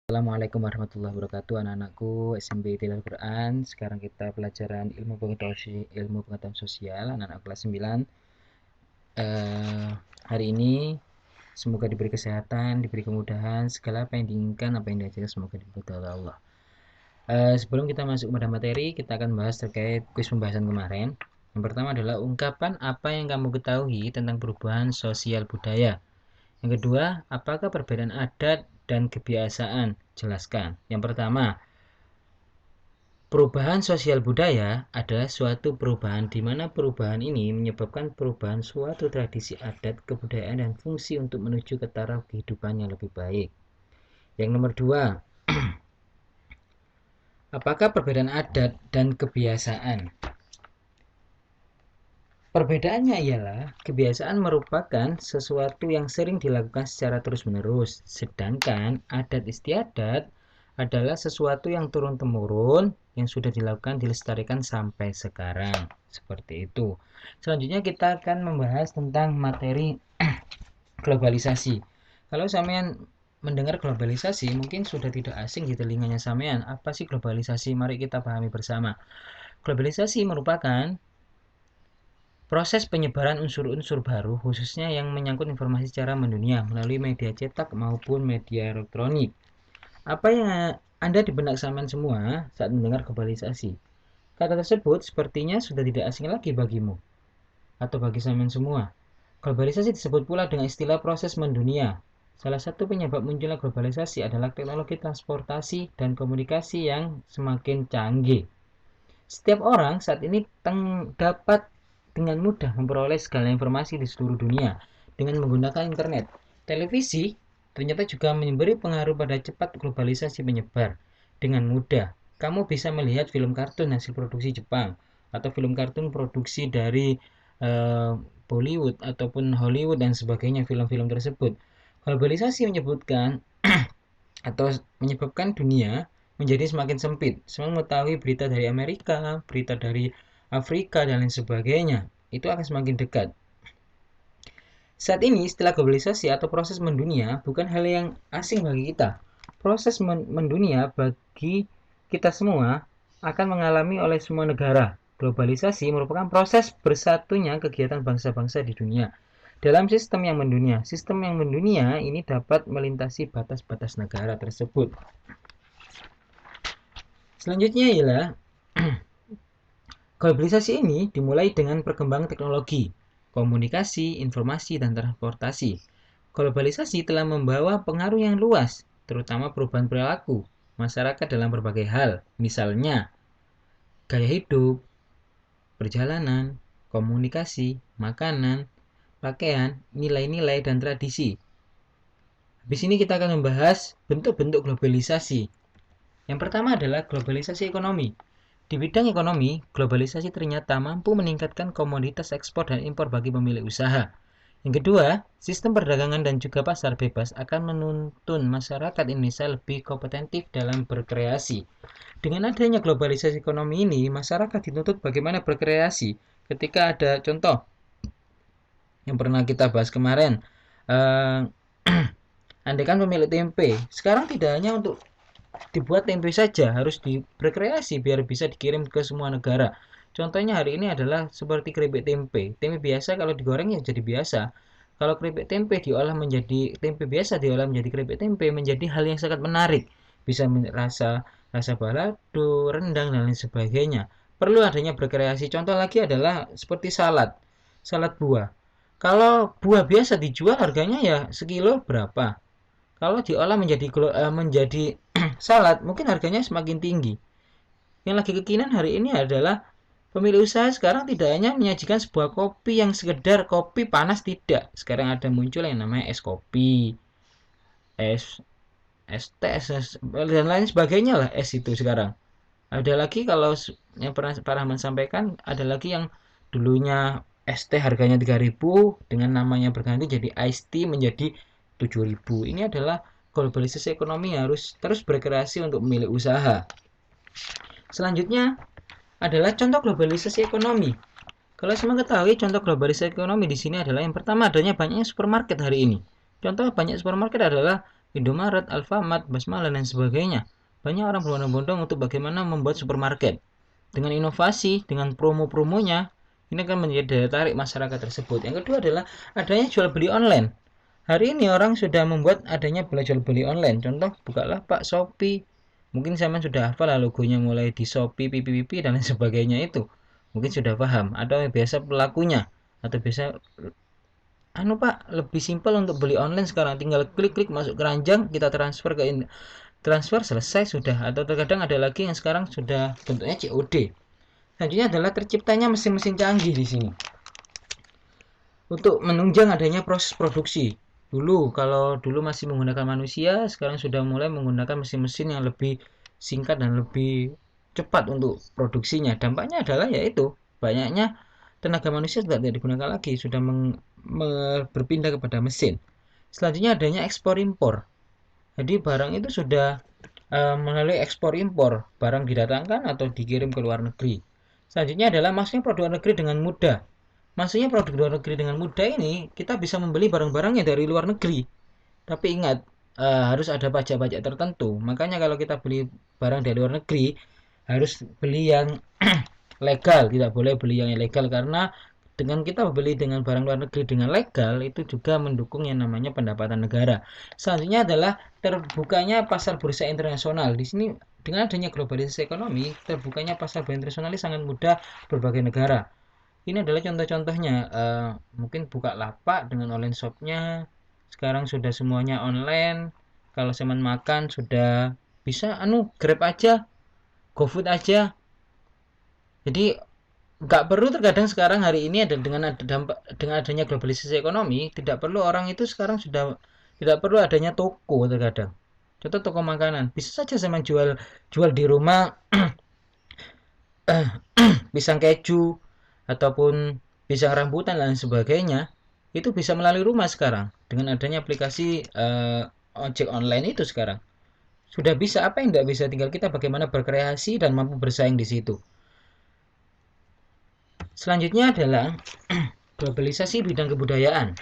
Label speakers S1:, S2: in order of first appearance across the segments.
S1: Assalamualaikum warahmatullahi wabarakatuh, anak-anakku SMP Tilal Quran. Sekarang kita pelajaran ilmu pengetahuan sosial, anak-anak kelas 9. Hari ini semoga diberi kesehatan, diberi kemudahan, segala apa yang diinginkan, apa yang diajarkan semoga diberkahi oleh Allah. Sebelum kita masuk pada materi, kita akan bahas terkait kuis pembahasan kemarin. Yang pertama adalah ungkapan apa yang kamu ketahui tentang perubahan sosial budaya. Yang kedua, apakah perbedaan adat dan kebiasaan? Jelaskan. Yang pertama, perubahan sosial budaya adalah suatu perubahan di mana perubahan ini menyebabkan perubahan suatu tradisi adat, kebudayaan, dan fungsi untuk menuju ke taraf kehidupan yang lebih baik. Yang nomor dua, apakah perbedaan adat dan kebiasaan? Perbedaannya ialah kebiasaan merupakan sesuatu yang sering dilakukan secara terus-menerus, sedangkan adat istiadat adalah sesuatu yang turun-temurun yang sudah dilakukan dilestarikan sampai sekarang. Seperti itu. Selanjutnya kita akan membahas tentang materi globalisasi. Kalau sampean mendengar globalisasi mungkin sudah tidak asing di telinganya sampean. Apa sih globalisasi? Mari kita pahami bersama. Globalisasi merupakan proses penyebaran unsur-unsur baru khususnya yang menyangkut informasi secara mendunia melalui media cetak maupun media elektronik. Apa yang Anda di benak sampean semua saat mendengar globalisasi? Kata tersebut sepertinya sudah tidak asing lagi bagimu atau bagi sampean semua. Globalisasi disebut pula dengan istilah proses mendunia. Salah satu penyebab munculnya globalisasi adalah teknologi transportasi dan komunikasi yang semakin canggih. Setiap orang saat ini dapat dengan mudah memperoleh segala informasi di seluruh dunia dengan menggunakan internet. Televisi ternyata juga memberi pengaruh pada cepat globalisasi menyebar. Dengan mudah, kamu bisa melihat film kartun hasil produksi Jepang atau film kartun produksi dari Bollywood ataupun Hollywood dan sebagainya film-film tersebut. Globalisasi menyebutkan atau menyebabkan dunia menjadi semakin sempit. Semua mengetahui berita dari Amerika, berita dari Afrika, dan lain sebagainya. Itu akan semakin dekat. Saat ini istilah globalisasi atau proses mendunia bukan hal yang asing bagi kita. Proses mendunia bagi kita semua akan mengalami oleh semua negara. Globalisasi merupakan proses bersatunya kegiatan bangsa-bangsa di dunia dalam sistem yang mendunia ini dapat melintasi batas-batas negara tersebut. Selanjutnya ialah globalisasi ini dimulai dengan perkembangan teknologi, komunikasi, informasi, dan transportasi. Globalisasi telah membawa pengaruh yang luas, terutama perubahan perilaku masyarakat dalam berbagai hal, misalnya gaya hidup, perjalanan, komunikasi, makanan, pakaian, nilai-nilai, dan tradisi. Habis ini kita akan membahas bentuk-bentuk globalisasi. Yang pertama adalah globalisasi ekonomi. Di bidang ekonomi, globalisasi ternyata mampu meningkatkan komoditas ekspor dan impor bagi pemilik usaha. Yang kedua, sistem perdagangan dan juga pasar bebas akan menuntun masyarakat Indonesia lebih kompetitif dalam berkreasi. Dengan adanya globalisasi ekonomi ini, masyarakat dituntut bagaimana berkreasi. Ketika ada contoh yang pernah kita bahas kemarin, andaikan pemilik tempe, sekarang tidak hanya untuk dibuat tempe saja, harus berkreasi biar bisa dikirim ke semua negara. Contohnya hari ini adalah seperti keripik tempe. Tempe biasa kalau digoreng ya jadi biasa. Kalau keripik tempe diolah menjadi tempe biasa, diolah menjadi keripik tempe menjadi hal yang sangat menarik. Bisa rasa balado, rendang, dan lain sebagainya. Perlu adanya berkreasi. Contoh lagi adalah seperti salad. Salad buah. Kalau buah biasa dijual harganya ya sekilo berapa. Kalau diolah menjadi salad, mungkin harganya semakin tinggi. Yang lagi kekinian hari ini adalah pemilik usaha sekarang tidak hanya menyajikan sebuah kopi yang sekedar kopi panas, tidak. Sekarang ada muncul yang namanya es kopi, es es teh, dan lain sebagainya lah es itu sekarang. Ada lagi kalau yang pernah Pak Rahman sampaikan, ada lagi yang dulunya es teh harganya 3.000 dengan namanya berganti jadi iced tea menjadi 7.000. Ini adalah globalisasi ekonomi harus terus berkreasi untuk memilih usaha. Selanjutnya adalah contoh globalisasi ekonomi. Kalau semua ketahui contoh globalisasi ekonomi di sini adalah yang pertama adanya banyaknya supermarket hari ini. Contoh banyak supermarket adalah Indomaret, Alfamart, Basmala, dan sebagainya. Banyak orang berbondong-bondong untuk bagaimana membuat supermarket. Dengan inovasi, dengan promo-promonya, ini akan menjadi daya tarik masyarakat tersebut. Yang kedua adalah adanya jual beli online. Hari ini orang sudah membuat adanya jual beli online. Contoh, Bukalapak, Shopee. Mungkin zaman sudah hafal lah logonya, mulai di Shopee, pipi-pipi, dan lain sebagainya itu. Mungkin sudah paham. Atau biasa pelakunya. Atau biasa Pak, lebih simpel untuk beli online sekarang, tinggal klik-klik masuk keranjang, kita transfer selesai sudah. Atau terkadang ada lagi yang sekarang sudah bentuknya COD. Selanjutnya adalah terciptanya mesin-mesin canggih di sini untuk menunjang adanya proses produksi. Kalau dulu masih menggunakan manusia, sekarang sudah mulai menggunakan mesin-mesin yang lebih singkat dan lebih cepat untuk produksinya. Dampaknya adalah yaitu banyaknya tenaga manusia tidak digunakan lagi, sudah berpindah kepada mesin. Selanjutnya adanya ekspor impor. Jadi barang itu sudah melalui ekspor impor, barang didatangkan atau dikirim ke luar negeri. Selanjutnya adalah masuknya produk negeri dengan mudah. Maksudnya produk luar negeri dengan mudah ini, kita bisa membeli barang-barangnya dari luar negeri. Tapi ingat, harus ada pajak-pajak tertentu. Makanya kalau kita beli barang dari luar negeri, harus beli yang legal, tidak boleh beli yang ilegal, karena dengan kita beli dengan barang luar negeri dengan legal itu juga mendukung yang namanya pendapatan negara. Selanjutnya adalah terbukanya pasar bursa internasional. Di sini dengan adanya globalisasi ekonomi, terbukanya pasar bursa internasional ini sangat mudah berbagai negara. Ini adalah contoh-contohnya. Mungkin Bukalapak dengan online shopnya sekarang sudah semuanya online. Kalau semen makan sudah bisa Grab aja, GoFood aja. Jadi nggak perlu, terkadang sekarang hari ini ada dengan adanya globalisasi ekonomi, tidak perlu orang itu sekarang sudah tidak perlu adanya toko. Terkadang contoh toko makanan bisa saja sama jual di rumah pisang keju ataupun pisang rambutan dan sebagainya, itu bisa melalui rumah sekarang dengan adanya aplikasi ojek online itu. Sekarang sudah bisa, apa yang tidak bisa, tinggal kita bagaimana berkreasi dan mampu bersaing di situ. Selanjutnya adalah globalisasi bidang kebudayaan.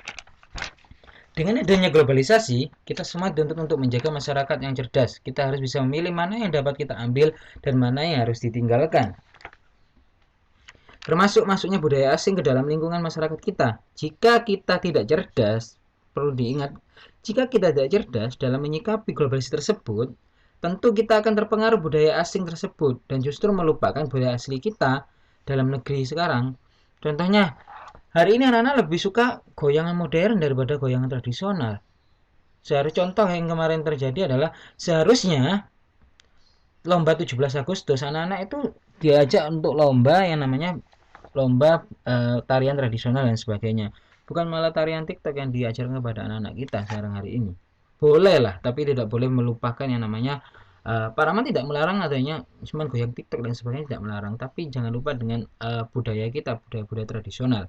S1: Dengan adanya globalisasi, kita semua dituntut untuk menjaga masyarakat yang cerdas. Kita harus bisa memilih mana yang dapat kita ambil dan mana yang harus ditinggalkan. Termasuk masuknya budaya asing ke dalam lingkungan masyarakat kita. Jika kita tidak cerdas, perlu diingat, jika kita tidak cerdas dalam menyikapi globalisasi tersebut, tentu kita akan terpengaruh budaya asing tersebut dan justru melupakan budaya asli kita dalam negeri sekarang. Contohnya, hari ini anak-anak lebih suka goyangan modern daripada goyangan tradisional. Contoh yang kemarin terjadi adalah seharusnya lomba 17 Agustus anak-anak itu diajak untuk lomba yang namanya lomba tarian tradisional dan sebagainya, bukan malah tarian TikTok yang diajarkan kepada anak-anak kita sekarang hari ini. Boleh lah, tapi tidak boleh melupakan yang namanya Pak Rahman tidak melarang adanya cuma goyang TikTok dan sebagainya, tidak melarang, tapi jangan lupa dengan budaya kita, budaya-budaya tradisional.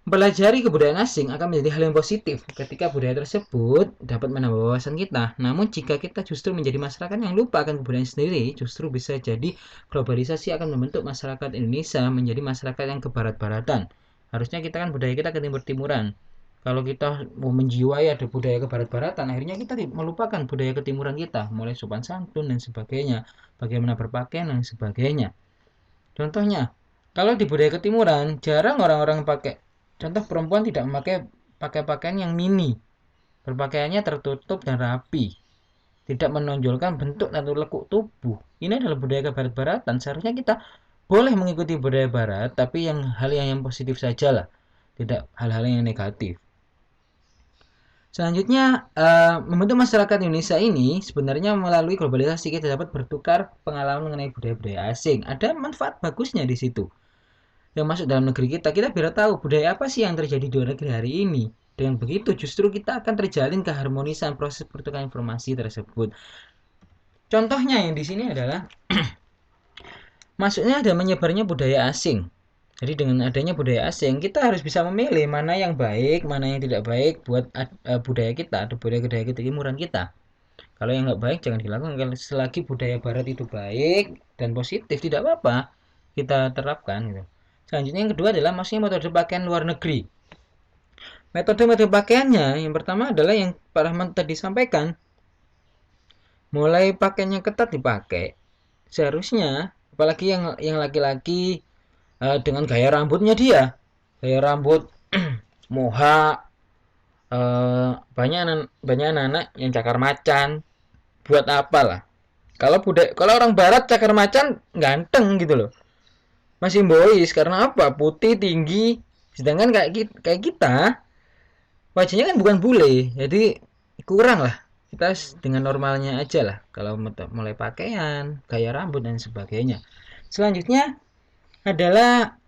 S1: Mempelajari kebudayaan asing akan menjadi hal yang positif ketika budaya tersebut dapat menambah wawasan kita. Namun jika kita justru menjadi masyarakat yang lupa akan kebudayaan sendiri, justru bisa jadi globalisasi akan membentuk masyarakat Indonesia menjadi masyarakat yang kebarat-baratan. Harusnya kita kan budaya kita ke timur-timuran. Kalau kita mau menjiwai ada budaya kebarat-baratan, akhirnya kita melupakan budaya ketimuran kita, mulai sopan santun dan sebagainya, bagaimana berpakaian dan sebagainya. Contohnya, kalau di budaya ketimuran jarang orang-orang pakai, contoh perempuan tidak memakai pakaian yang mini, berpakaiannya tertutup dan rapi, tidak menonjolkan bentuk atau lekuk tubuh. Ini adalah budaya kebarat-baratan. Seharusnya kita boleh mengikuti budaya barat, tapi hal yang positif saja lah, tidak hal-hal yang negatif. Selanjutnya, membentuk masyarakat Indonesia ini sebenarnya melalui globalisasi kita dapat bertukar pengalaman mengenai budaya-budaya asing. Ada manfaat bagusnya di situ yang masuk dalam negeri kita. Kita biar tahu budaya apa sih yang terjadi di luar negeri hari ini. Dengan begitu justru kita akan terjalin keharmonisan proses pertukaran informasi tersebut. Contohnya yang di sini adalah masuknya ada menyebarnya budaya asing. Jadi dengan adanya budaya asing, kita harus bisa memilih mana yang baik, mana yang tidak baik buat budaya kita atau budaya ketimuran kita. Kalau yang nggak baik jangan dilakukan. Selagi budaya barat itu baik dan positif, tidak apa-apa kita terapkan gitu. Selanjutnya yang kedua adalah masuknya metode pakaian luar negeri. Metode-metode pakaiannya yang pertama adalah yang Pak Rahman tadi sampaikan. Mulai pakainya ketat dipakai. Seharusnya apalagi yang laki-laki dengan gaya rambutnya dia. Gaya rambut moha, banyak anak-anak yang cakar macan. Buat apa lah? Kalau orang barat cakar macan ganteng gitu loh. Masih boys karena apa? Putih, tinggi. Sedangkan kayak kita wajahnya kan bukan bule. Jadi kurang lah. Kita dengan normalnya aja lah kalau mulai pakaian, gaya rambut dan sebagainya. Selanjutnya adalah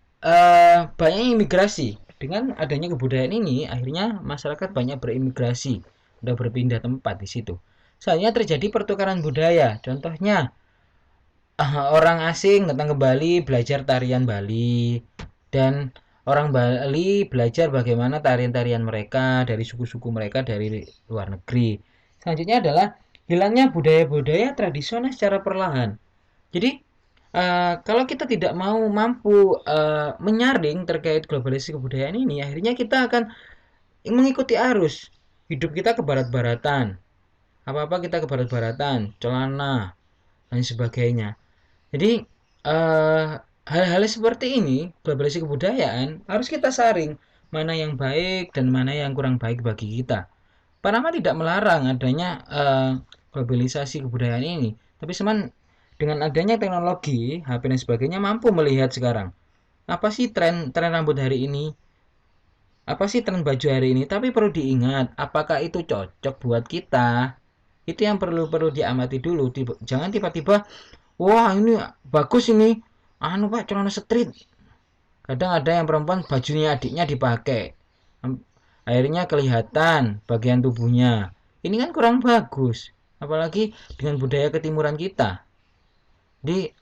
S1: banyak imigrasi. Dengan adanya kebudayaan ini, akhirnya masyarakat banyak berimigrasi, udah berpindah tempat di situ. Soalnya terjadi pertukaran budaya. Contohnya orang asing datang ke Bali belajar tarian Bali dan orang Bali belajar bagaimana tarian-tarian mereka dari suku-suku mereka dari luar negeri. Selanjutnya adalah hilangnya budaya-budaya tradisional secara perlahan. Jadi kalau kita tidak mampu menyaring terkait globalisasi kebudayaan ini, akhirnya kita akan mengikuti arus hidup kita ke barat-baratan. Apa-apa kita ke barat-baratan, celana dan sebagainya. Jadi hal-hal seperti ini, globalisasi kebudayaan, harus kita saring mana yang baik dan mana yang kurang baik bagi kita. Panama tidak melarang adanya globalisasi kebudayaan ini, tapi cuman dengan adanya teknologi, HP dan sebagainya mampu melihat sekarang apa sih tren rambut hari ini, apa sih tren baju hari ini. Tapi perlu diingat, apakah itu cocok buat kita? Itu yang perlu perlu diamati dulu. Jangan tiba-tiba, wah ini bagus ini, anu pak celana street. Kadang ada yang perempuan bajunya adiknya dipakai, akhirnya kelihatan bagian tubuhnya. Ini kan kurang bagus, apalagi dengan budaya ketimuran kita. Jadi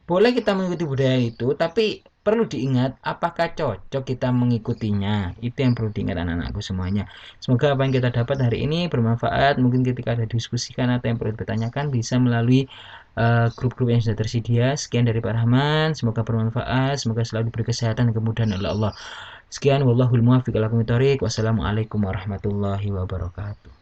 S1: boleh kita mengikuti budaya itu, tapi perlu diingat apakah cocok kita mengikutinya. Itu yang perlu diingat anak-anakku semuanya. Semoga apa yang kita dapat hari ini bermanfaat. Mungkin ketika ada diskusikan atau yang perlu ditanyakan bisa melalui grup-grup yang sudah tersedia. Sekian dari Pak Rahman. Semoga bermanfaat. Semoga selalu diberi kesehatan dan kemudahan oleh Allah. Sekian wallahul muwaffiq ila aqwamit thoriq. Wassalamualaikum warahmatullahi wabarakatuh.